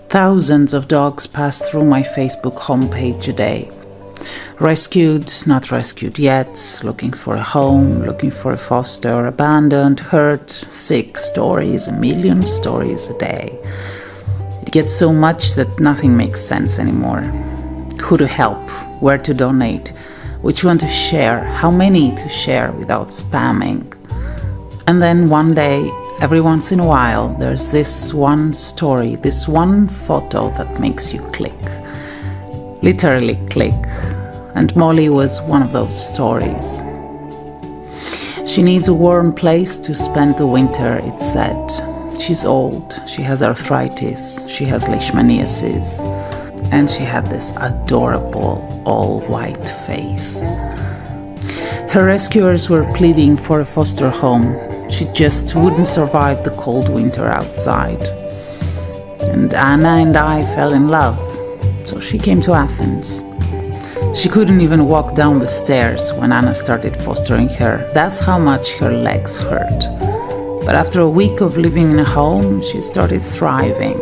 Thousands of dogs pass through my Facebook homepage a day. Rescued, not rescued yet, looking for a home, looking for a foster, abandoned, hurt, sick stories, a million stories a day. It gets so much that nothing makes sense anymore. Who to help, where to donate, which one to share, how many to share without spamming. And then one day, every once in a while, there's this one story, this one photo that makes you click. Literally click. And Molly was one of those stories. She needs a warm place to spend the winter, it said. She's old, she has arthritis, she has leishmaniasis, and she had this adorable all-white face. Her rescuers were pleading for a foster home. She just wouldn't survive the cold winter outside. And Anna and I fell in love, so she came to Athens. She couldn't even walk down the stairs when Anna started fostering her. That's how much her legs hurt. But after a week of living in a home, she started thriving.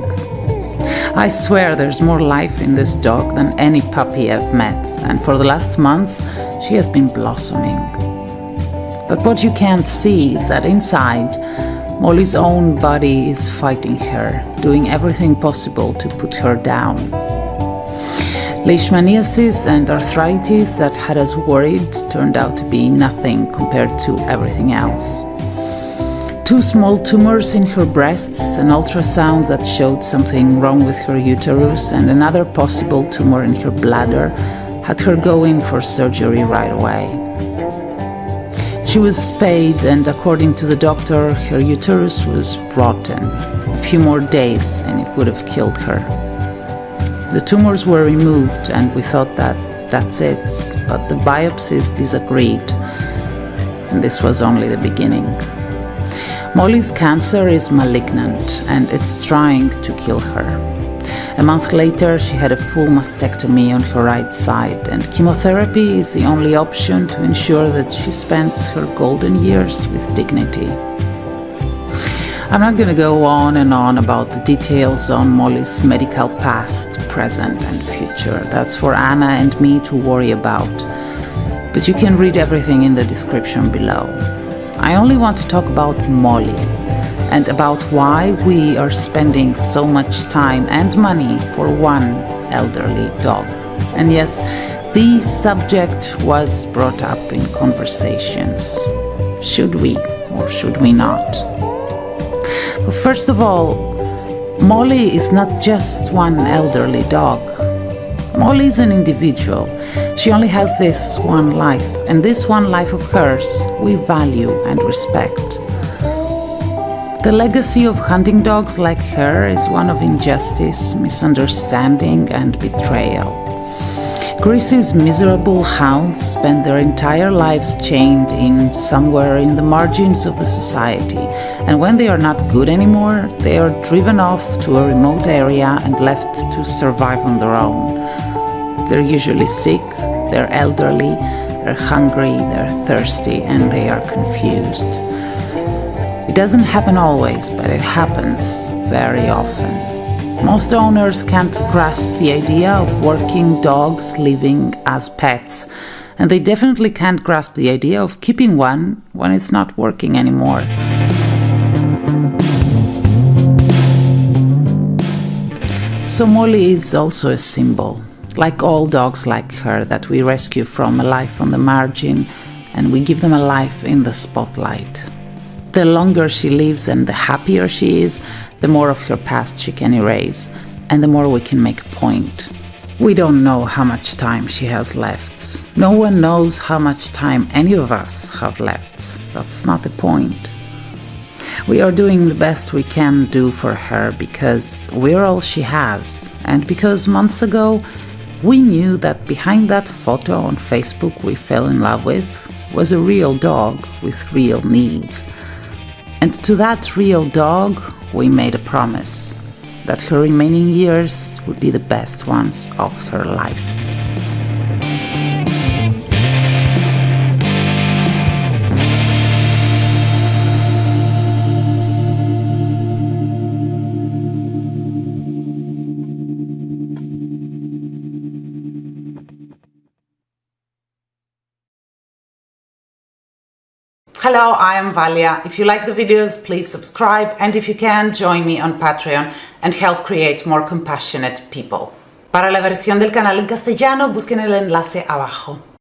I swear there's more life in this dog than any puppy I've met, and for the last months, she has been blossoming. But what you can't see is that inside, Molly's own body is fighting her, doing everything possible to put her down. Leishmaniasis and arthritis that had us worried turned out to be nothing compared to everything else. 2 small tumors in her breasts, an ultrasound that showed something wrong with her uterus, and another possible tumor in her bladder had her go in for surgery right away. She was spayed, and according to the doctor, her uterus was rotten. A few more days and it would have killed her. The tumors were removed and we thought that's it, but the biopsies disagreed, and this was only the beginning. Molly's cancer is malignant and it's trying to kill her. A month later, she had a full mastectomy on her right side, and chemotherapy is the only option to ensure that she spends her golden years with dignity. I'm not going to go on and on about the details on Molly's medical past, present and future. That's for Anna and me to worry about. But you can read everything in the description below. I only want to talk about Molly and about why we are spending so much time and money for one elderly dog. And yes, the subject was brought up in conversations. Should we or should we not? But first of all, Molly is not just one elderly dog. Molly is an individual. She only has this one life, and this one life of hers we value and respect. The legacy of hunting dogs like her is one of injustice, misunderstanding, and betrayal. Greece's miserable hounds spend their entire lives chained in somewhere in the margins of the society, and when they are not good anymore, they are driven off to a remote area and left to survive on their own. They're usually sick, they're elderly, they're hungry, they're thirsty, and they are confused. It doesn't happen always, but it happens very often. Most owners can't grasp the idea of working dogs living as pets, and they definitely can't grasp the idea of keeping one when it's not working anymore. So Molly is also a symbol, like all dogs like her that we rescue from a life on the margin and we give them a life in the spotlight. The longer she lives and the happier she is, the more of her past she can erase, and the more we can make a point. We don't know how much time she has left. No one knows how much time any of us have left. That's not the point. We are doing the best we can do for her because we're all she has, and because months ago we knew that behind that photo on Facebook we fell in love with was a real dog with real needs. And to that real dog, we made a promise that her remaining years would be the best ones of her life. Hello, I am Valia. If you like the videos, please subscribe, and if you can, join me on Patreon and help create more compassionate people. Para la versión del canal en castellano, busquen el enlace abajo.